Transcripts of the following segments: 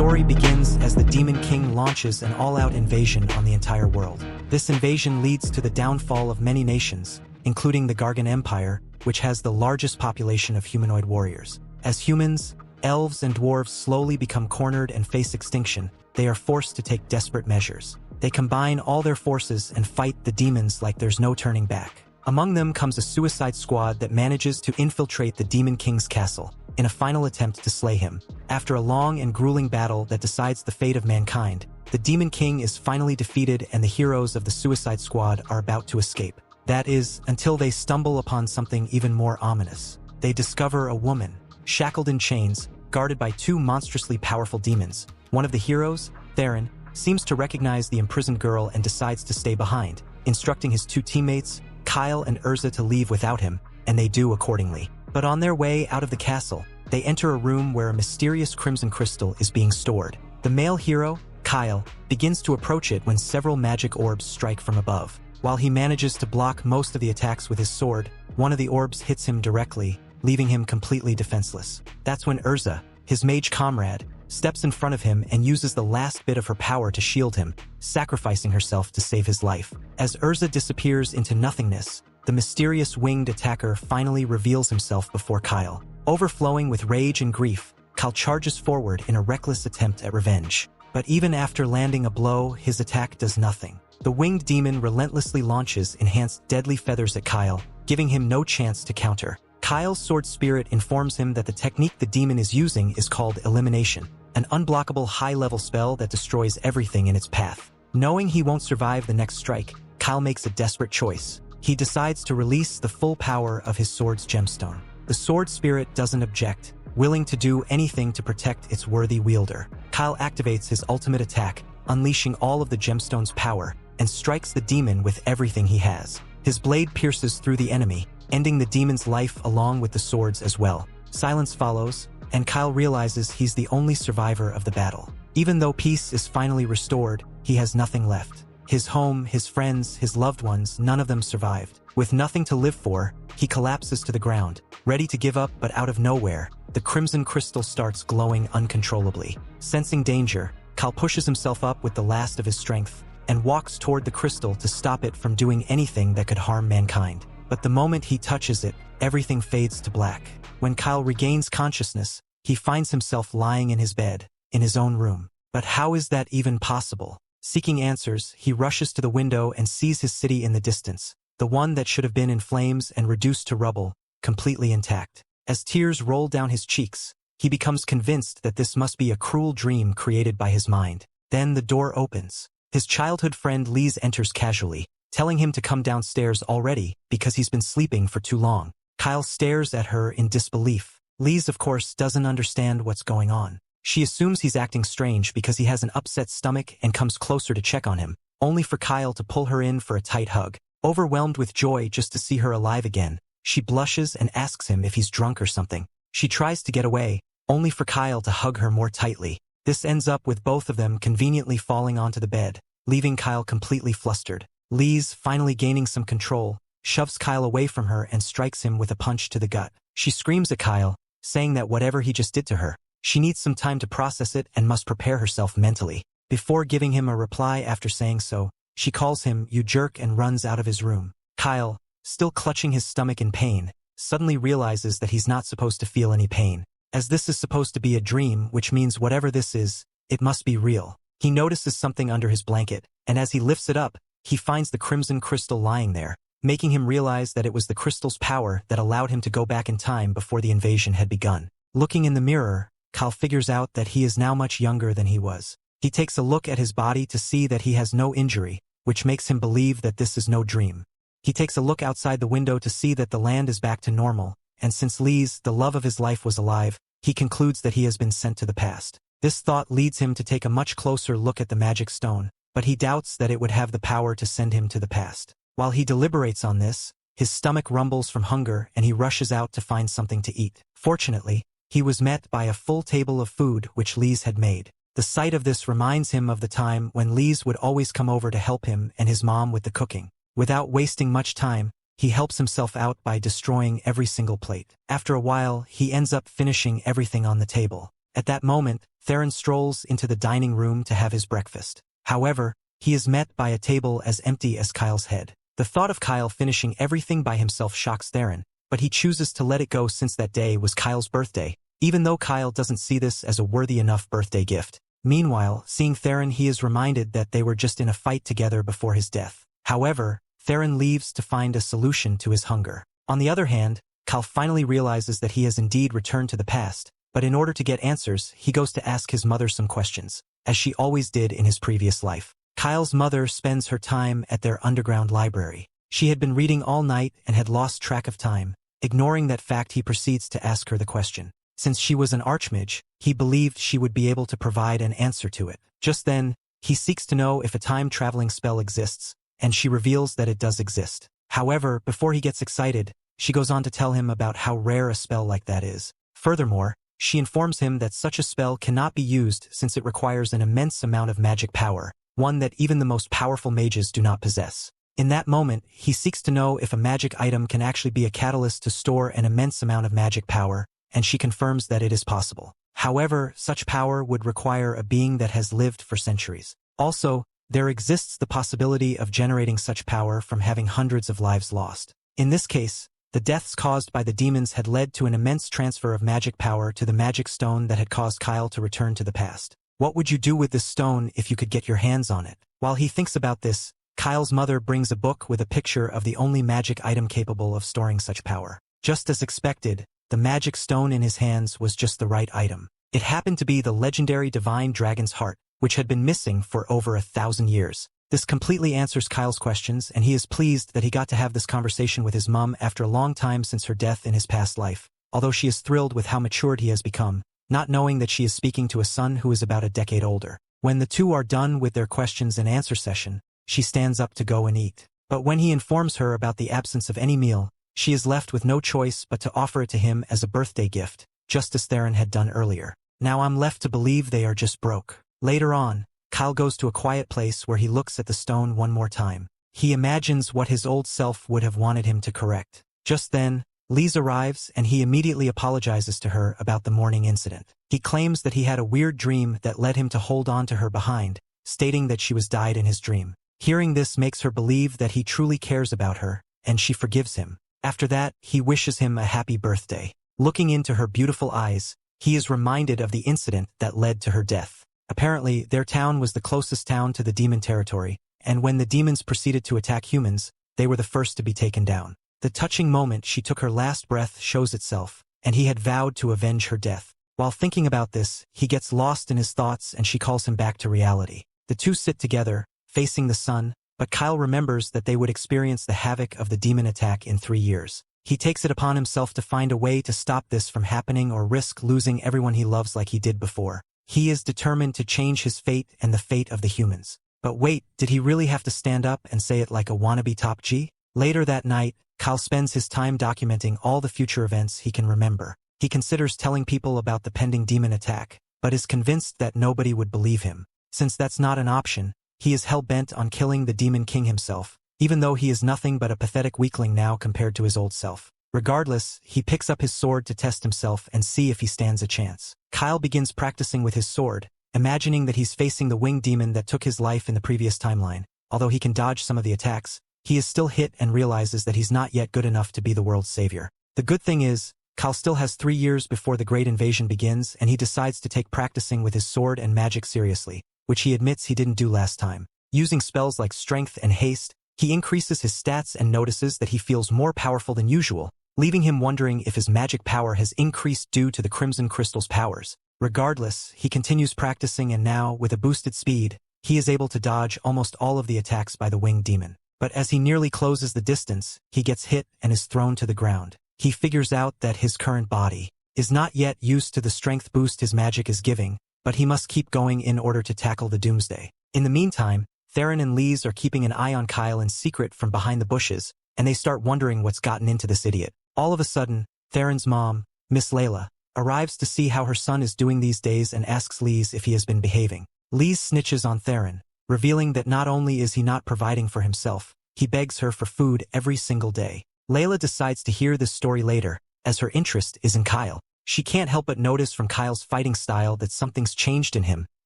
story begins as the Demon King launches an all-out invasion on the entire world. This invasion leads to the downfall of many nations, including the Gargan Empire, which has the largest population of humanoid warriors. As humans, elves and dwarves slowly become cornered and face extinction, they are forced to take desperate measures. They combine all their forces and fight the demons like there's no turning back. Among them comes a suicide squad that manages to infiltrate the Demon King's castle in a final attempt to slay him. After a long and grueling battle that decides the fate of mankind, the Demon King is finally defeated and the heroes of the Suicide Squad are about to escape. That is, until they stumble upon something even more ominous. They discover a woman, shackled in chains, guarded by two monstrously powerful demons. One of the heroes, Theron, seems to recognize the imprisoned girl and decides to stay behind, instructing his two teammates, Kyle and Urza, to leave without him, and they do accordingly. But on their way out of the castle, they enter a room where a mysterious crimson crystal is being stored. The male hero, Kyle, begins to approach it when several magic orbs strike from above. While he manages to block most of the attacks with his sword, one of the orbs hits him directly, leaving him completely defenseless. That's when Urza, his mage comrade, steps in front of him and uses the last bit of her power to shield him, sacrificing herself to save his life. As Urza disappears into nothingness, the mysterious winged attacker finally reveals himself before Kyle. Overflowing with rage and grief, Kyle charges forward in a reckless attempt at revenge. But even after landing a blow, his attack does nothing. The winged demon relentlessly launches enhanced deadly feathers at Kyle, giving him no chance to counter. Kyle's sword spirit informs him that the technique the demon is using is called elimination, an unblockable high-level spell that destroys everything in its path. Knowing he won't survive the next strike, Kyle makes a desperate choice. He decides to release the full power of his sword's gemstone. The sword spirit doesn't object, willing to do anything to protect its worthy wielder. Kyle activates his ultimate attack, unleashing all of the gemstone's power, and strikes the demon with everything he has. His blade pierces through the enemy, ending the demon's life along with the sword's as well. Silence follows, and Kyle realizes he's the only survivor of the battle. Even though peace is finally restored, he has nothing left. His home, his friends, his loved ones, none of them survived. With nothing to live for, he collapses to the ground, ready to give up, but out of nowhere, the crimson crystal starts glowing uncontrollably. Sensing danger, Kyle pushes himself up with the last of his strength, and walks toward the crystal to stop it from doing anything that could harm mankind. But the moment he touches it, everything fades to black. When Kyle regains consciousness, he finds himself lying in his bed, in his own room. But how is that even possible? Seeking answers, he rushes to the window and sees his city in the distance, the one that should have been in flames and reduced to rubble, completely intact. As tears roll down his cheeks, he becomes convinced that this must be a cruel dream created by his mind. Then the door opens. His childhood friend Lise enters casually, telling him to come downstairs already because he's been sleeping for too long. Kyle stares at her in disbelief. Lise, of course, doesn't understand what's going on. She assumes he's acting strange because he has an upset stomach and comes closer to check on him, only for Kyle to pull her in for a tight hug. Overwhelmed with joy just to see her alive again, she blushes and asks him if he's drunk or something. She tries to get away, only for Kyle to hug her more tightly. This ends up with both of them conveniently falling onto the bed, leaving Kyle completely flustered. Lise, finally gaining some control, shoves Kyle away from her and strikes him with a punch to the gut. She screams at Kyle, saying that whatever he just did to her, she needs some time to process it and must prepare herself mentally. Before giving him a reply after saying so, she calls him, "You jerk," and runs out of his room. Kyle, still clutching his stomach in pain, suddenly realizes that he's not supposed to feel any pain, as this is supposed to be a dream, which means whatever this is, it must be real. He notices something under his blanket, and as he lifts it up, he finds the crimson crystal lying there, making him realize that it was the crystal's power that allowed him to go back in time before the invasion had begun. Looking in the mirror, Kyle figures out that he is now much younger than he was. He takes a look at his body to see that he has no injury, which makes him believe that this is no dream. He takes a look outside the window to see that the land is back to normal, and since Lise, the love of his life, was alive, he concludes that he has been sent to the past. This thought leads him to take a much closer look at the magic stone, but he doubts that it would have the power to send him to the past. While he deliberates on this, his stomach rumbles from hunger and he rushes out to find something to eat. Fortunately, he was met by a full table of food which Lise had made. The sight of this reminds him of the time when Lise would always come over to help him and his mom with the cooking. Without wasting much time, he helps himself out by destroying every single plate. After a while, he ends up finishing everything on the table. At that moment, Theron strolls into the dining room to have his breakfast. However, he is met by a table as empty as Kyle's head. The thought of Kyle finishing everything by himself shocks Theron, but he chooses to let it go since that day was Kyle's birthday, even though Kyle doesn't see this as a worthy enough birthday gift. Meanwhile, seeing Theron, he is reminded that they were just in a fight together before his death. However, Theron leaves to find a solution to his hunger. On the other hand, Kyle finally realizes that he has indeed returned to the past, but in order to get answers, he goes to ask his mother some questions, as she always did in his previous life. Kyle's mother spends her time at their underground library. She had been reading all night and had lost track of time. Ignoring that fact, he proceeds to ask her the question. Since she was an archmage, he believed she would be able to provide an answer to it. Just then, he seeks to know if a time-traveling spell exists, and she reveals that it does exist. However, before he gets excited, she goes on to tell him about how rare a spell like that is. Furthermore, she informs him that such a spell cannot be used since it requires an immense amount of magic power, one that even the most powerful mages do not possess. In that moment, he seeks to know if a magic item can actually be a catalyst to store an immense amount of magic power, and she confirms that it is possible. However, such power would require a being that has lived for centuries. Also, there exists the possibility of generating such power from having hundreds of lives lost. In this case, the deaths caused by the demons had led to an immense transfer of magic power to the magic stone that had caused Kyle to return to the past. What would you do with this stone if you could get your hands on it? While he thinks about this, Kyle's mother brings a book with a picture of the only magic item capable of storing such power. Just as expected, the magic stone in his hands was just the right item. It happened to be the legendary divine dragon's heart, which had been missing for over 1,000 years. This completely answers Kyle's questions, and he is pleased that he got to have this conversation with his mom after a long time since her death in his past life, although she is thrilled with how matured he has become, not knowing that she is speaking to a son who is about a decade older. When the two are done with their questions and answer session, she stands up to go and eat. But when he informs her about the absence of any meal, she is left with no choice but to offer it to him as a birthday gift, just as Theron had done earlier. Now I'm left to believe they are just broke. Later on, Kyle goes to a quiet place where he looks at the stone one more time. He imagines what his old self would have wanted him to correct. Just then, Lise arrives and he immediately apologizes to her about the morning incident. He claims that he had a weird dream that led him to hold on to her behind, stating that she was died in his dream. Hearing this makes her believe that he truly cares about her, and she forgives him. After that, he wishes him a happy birthday. Looking into her beautiful eyes, he is reminded of the incident that led to her death. Apparently, their town was the closest town to the demon territory, and when the demons proceeded to attack humans, they were the first to be taken down. The touching moment she took her last breath shows itself, and he had vowed to avenge her death. While thinking about this, he gets lost in his thoughts and she calls him back to reality. The two sit together, facing the sun, but Kyle remembers that they would experience the havoc of the demon attack in 3 years. He takes it upon himself to find a way to stop this from happening or risk losing everyone he loves like he did before. He is determined to change his fate and the fate of the humans. But wait, did he really have to stand up and say it like a wannabe top G? Later that night, Kyle spends his time documenting all the future events he can remember. He considers telling people about the pending demon attack, but is convinced that nobody would believe him. Since that's not an option, he is hell-bent on killing the Demon King himself, even though he is nothing but a pathetic weakling now compared to his old self. Regardless, he picks up his sword to test himself and see if he stands a chance. Kyle begins practicing with his sword, imagining that he's facing the winged demon that took his life in the previous timeline. Although he can dodge some of the attacks, he is still hit and realizes that he's not yet good enough to be the world's savior. The good thing is, Kyle still has 3 years before the great invasion begins, and he decides to take practicing with his sword and magic seriously, which he admits he didn't do last time. Using spells like strength and haste, he increases his stats and notices that he feels more powerful than usual, leaving him wondering if his magic power has increased due to the Crimson Crystal's powers. Regardless, he continues practicing, and now, with a boosted speed, he is able to dodge almost all of the attacks by the winged demon. But as he nearly closes the distance, he gets hit and is thrown to the ground. He figures out that his current body is not yet used to the strength boost his magic is giving, but he must keep going in order to tackle the doomsday. In the meantime, Theron and Lise are keeping an eye on Kyle in secret from behind the bushes, and they start wondering what's gotten into this idiot. All of a sudden, Theron's mom, Miss Layla, arrives to see how her son is doing these days and asks Lise if he has been behaving. Lise snitches on Theron, revealing that not only is he not providing for himself, he begs her for food every single day. Layla decides to hear this story later, as her interest is in Kyle. She can't help but notice from Kyle's fighting style that something's changed in him,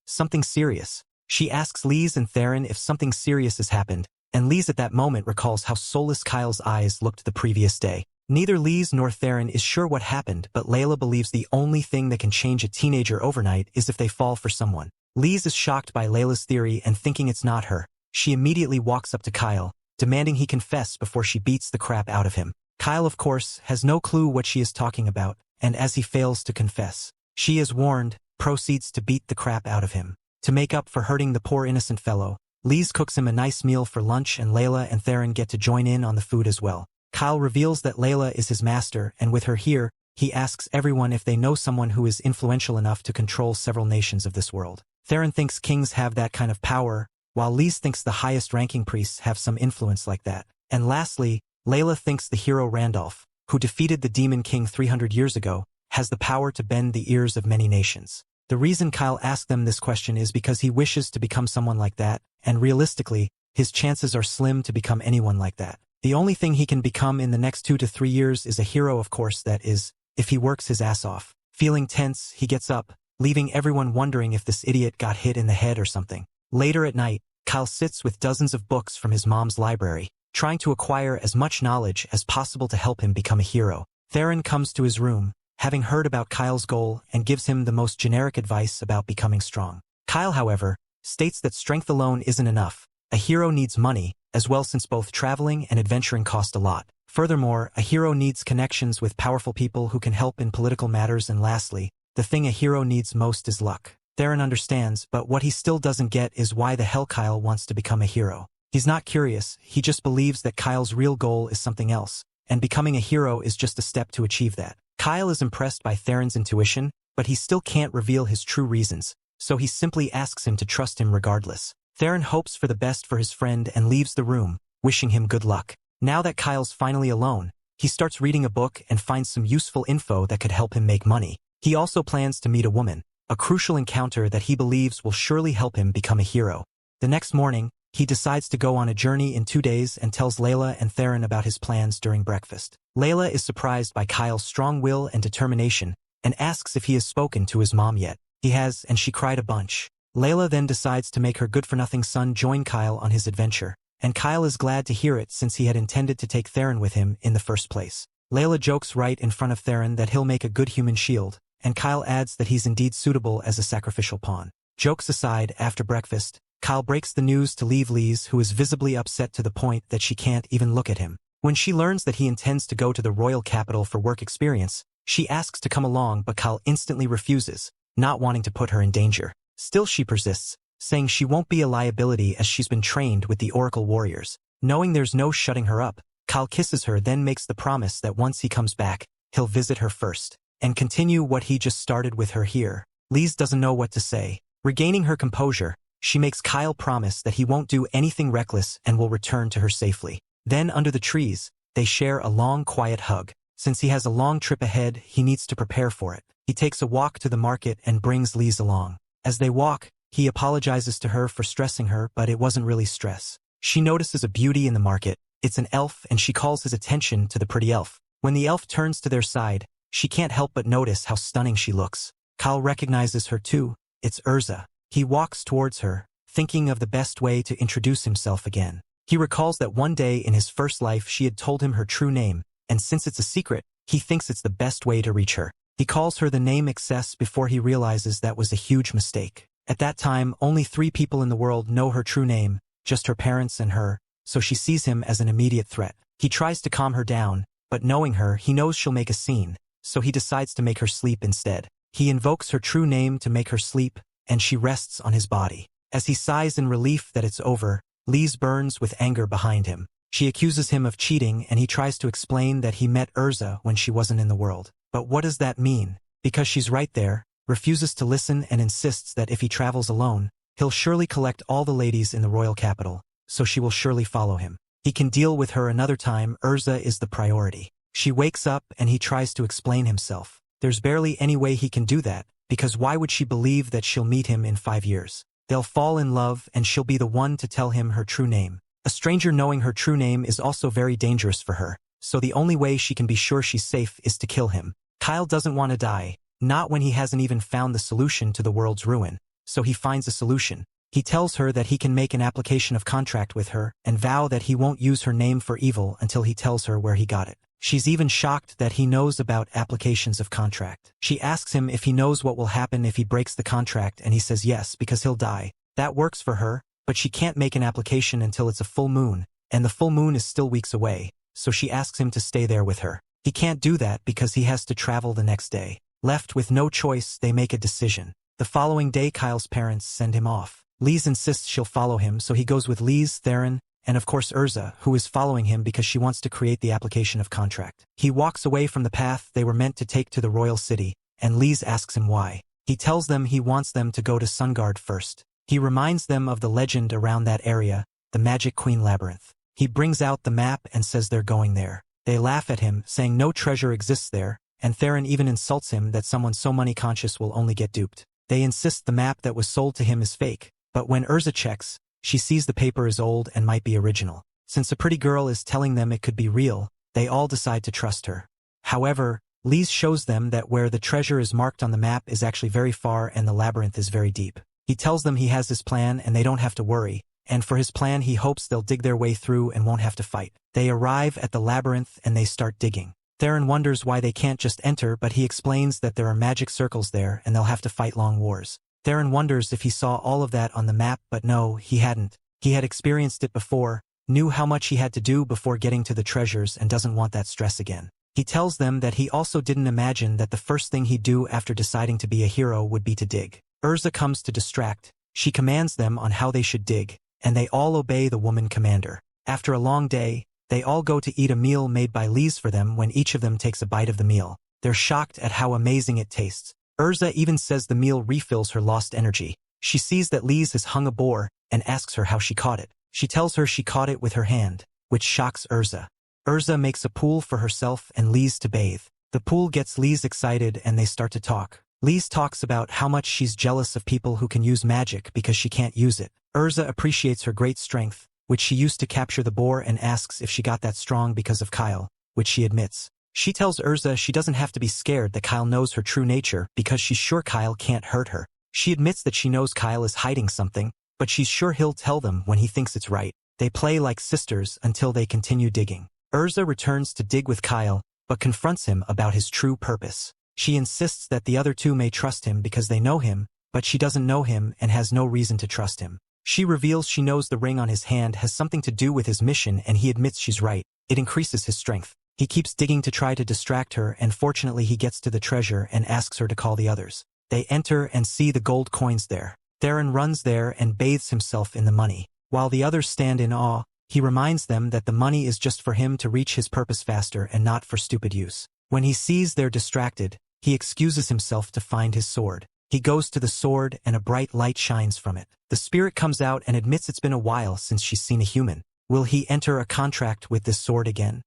something serious. She asks Lise and Theron if something serious has happened, and Lise at that moment recalls how soulless Kyle's eyes looked the previous day. Neither Lise nor Theron is sure what happened, but Layla believes the only thing that can change a teenager overnight is if they fall for someone. Lise is shocked by Layla's theory and thinking it's not her. She immediately walks up to Kyle, demanding he confess before she beats the crap out of him. Kyle, of course, has no clue what she is talking about, and as he fails to confess, she is warned, proceeds to beat the crap out of him. To make up for hurting the poor innocent fellow, Lise cooks him a nice meal for lunch and Layla and Theron get to join in on the food as well. Kyle reveals that Layla is his master, and with her here, he asks everyone if they know someone who is influential enough to control several nations of this world. Theron thinks kings have that kind of power, while Lise thinks the highest-ranking priests have some influence like that. And lastly, Layla thinks the hero Randolph, who defeated the Demon King 300 years ago, has the power to bend the ears of many nations. The reason Kyle asked them this question is because he wishes to become someone like that, and realistically, his chances are slim to become anyone like that. The only thing he can become in the next 2 to 3 years is a hero, of course, that is, if he works his ass off. Feeling tense, he gets up, leaving everyone wondering if this idiot got hit in the head or something. Later at night, Kyle sits with dozens of books from his mom's library, trying to acquire as much knowledge as possible to help him become a hero. Theron comes to his room, having heard about Kyle's goal, and gives him the most generic advice about becoming strong. Kyle, however, states that strength alone isn't enough. A hero needs money, as well, since both traveling and adventuring cost a lot. Furthermore, a hero needs connections with powerful people who can help in political matters, and lastly, the thing a hero needs most is luck. Theron understands, but what he still doesn't get is why the hell Kyle wants to become a hero. He's not curious, he just believes that Kyle's real goal is something else, and becoming a hero is just a step to achieve that. Kyle is impressed by Theron's intuition, but he still can't reveal his true reasons, so he simply asks him to trust him regardless. Theron hopes for the best for his friend and leaves the room, wishing him good luck. Now that Kyle's finally alone, he starts reading a book and finds some useful info that could help him make money. He also plans to meet a woman, a crucial encounter that he believes will surely help him become a hero. The next morning, he decides to go on a journey in 2 days and tells Layla and Theron about his plans during breakfast. Layla is surprised by Kyle's strong will and determination, and asks if he has spoken to his mom yet. He has, and she cried a bunch. Layla then decides to make her good-for-nothing son join Kyle on his adventure, and Kyle is glad to hear it since he had intended to take Theron with him in the first place. Layla jokes right in front of Theron that he'll make a good human shield, and Kyle adds that he's indeed suitable as a sacrificial pawn. Jokes aside, after breakfast, Kyle breaks the news to Lise, who is visibly upset to the point that she can't even look at him. When she learns that he intends to go to the royal capital for work experience, she asks to come along, but Kyle instantly refuses, not wanting to put her in danger. Still, she persists, saying she won't be a liability as she's been trained with the Oracle warriors. Knowing there's no shutting her up, Kyle kisses her, then makes the promise that once he comes back, he'll visit her first, and continue what he just started with her here. Lise doesn't know what to say. Regaining her composure, she makes Kyle promise that he won't do anything reckless and will return to her safely. Then, under the trees, they share a long, quiet hug. Since he has a long trip ahead, he needs to prepare for it. He takes a walk to the market and brings Lise along. As they walk, he apologizes to her for stressing her, but it wasn't really stress. She notices a beauty in the market. It's an elf, and she calls his attention to the pretty elf. When the elf turns to their side, she can't help but notice how stunning she looks. Kyle recognizes her too. It's Urza. He walks towards her, thinking of the best way to introduce himself again. He recalls that one day in his first life she had told him her true name, and since it's a secret, he thinks it's the best way to reach her. He calls her the name Excess before he realizes that was a huge mistake. At that time, only 3 people in the world know her true name, just her parents and her, so she sees him as an immediate threat. He tries to calm her down, but knowing her, he knows she'll make a scene, so he decides to make her sleep instead. He invokes her true name to make her sleep, and she rests on his body. As he sighs in relief that it's over, Lise burns with anger behind him. She accuses him of cheating, and he tries to explain that he met Urza when she wasn't in the world. But what does that mean? Because she's right there, refuses to listen and insists that if he travels alone, he'll surely collect all the ladies in the royal capital, so she will surely follow him. He can deal with her another time. Urza is the priority. She wakes up and he tries to explain himself. There's barely any way he can do that, because why would she believe that she'll meet him in 5 years? They'll fall in love and she'll be the one to tell him her true name. A stranger knowing her true name is also very dangerous for her, so the only way she can be sure she's safe is to kill him. Kyle doesn't want to die, not when he hasn't even found the solution to the world's ruin. So he finds a solution. He tells her that he can make an application of contract with her and vow that he won't use her name for evil until he tells her where he got it. She's even shocked that he knows about applications of contract. She asks him if he knows what will happen if he breaks the contract, and he says yes, because he'll die. That works for her, but she can't make an application until it's a full moon, and the full moon is still weeks away, so she asks him to stay there with her. He can't do that because he has to travel the next day. Left with no choice, they make a decision. The following day, Kyle's parents send him off. Lise insists she'll follow him, so he goes with Lise, Theron, and of course Urza, who is following him because she wants to create the application of contract. He walks away from the path they were meant to take to the royal city, and Lise asks him why. He tells them he wants them to go to Sungard first. He reminds them of the legend around that area, the Magic Queen Labyrinth. He brings out the map and says they're going there. They laugh at him, saying no treasure exists there, and Theron even insults him that someone so money-conscious will only get duped. They insist the map that was sold to him is fake, but when Urza checks, she sees the paper is old and might be original. Since a pretty girl is telling them it could be real, they all decide to trust her. However, Lise shows them that where the treasure is marked on the map is actually very far and the labyrinth is very deep. He tells them he has his plan and they don't have to worry, and for his plan he hopes they'll dig their way through and won't have to fight. They arrive at the labyrinth and they start digging. Theron wonders why they can't just enter, but he explains that there are magic circles there and they'll have to fight long wars. Theron wonders if he saw all of that on the map, but no, he hadn't. He had experienced it before, knew how much he had to do before getting to the treasures, and doesn't want that stress again. He tells them that he also didn't imagine that the first thing he'd do after deciding to be a hero would be to dig. Urza comes to distract. She commands them on how they should dig, and they all obey the woman commander. After a long day, they all go to eat a meal made by Lise for them. When each of them takes a bite of the meal, they're shocked at how amazing it tastes. Urza even says the meal refills her lost energy. She sees that Lise has hung a boar and asks her how she caught it. She tells her she caught it with her hand, which shocks Urza. Urza makes a pool for herself and Lise to bathe. The pool gets Lise excited and they start to talk. Lise talks about how much she's jealous of people who can use magic because she can't use it. Urza appreciates her great strength, which she used to capture the boar, and asks if she got that strong because of Kyle, which she admits. She tells Urza she doesn't have to be scared that Kyle knows her true nature because she's sure Kyle can't hurt her. She admits that she knows Kyle is hiding something, but she's sure he'll tell them when he thinks it's right. They play like sisters until they continue digging. Urza returns to dig with Kyle, but confronts him about his true purpose. She insists that the other two may trust him because they know him, but she doesn't know him and has no reason to trust him. She reveals she knows the ring on his hand has something to do with his mission, and he admits she's right. It increases his strength. He keeps digging to try to distract her, and fortunately he gets to the treasure and asks her to call the others. They enter and see the gold coins there. Theron runs there and bathes himself in the money. While the others stand in awe, he reminds them that the money is just for him to reach his purpose faster and not for stupid use. When he sees they're distracted, he excuses himself to find his sword. He goes to the sword and a bright light shines from it. The spirit comes out and admits it's been a while since she's seen a human. Will he enter a contract with this sword again?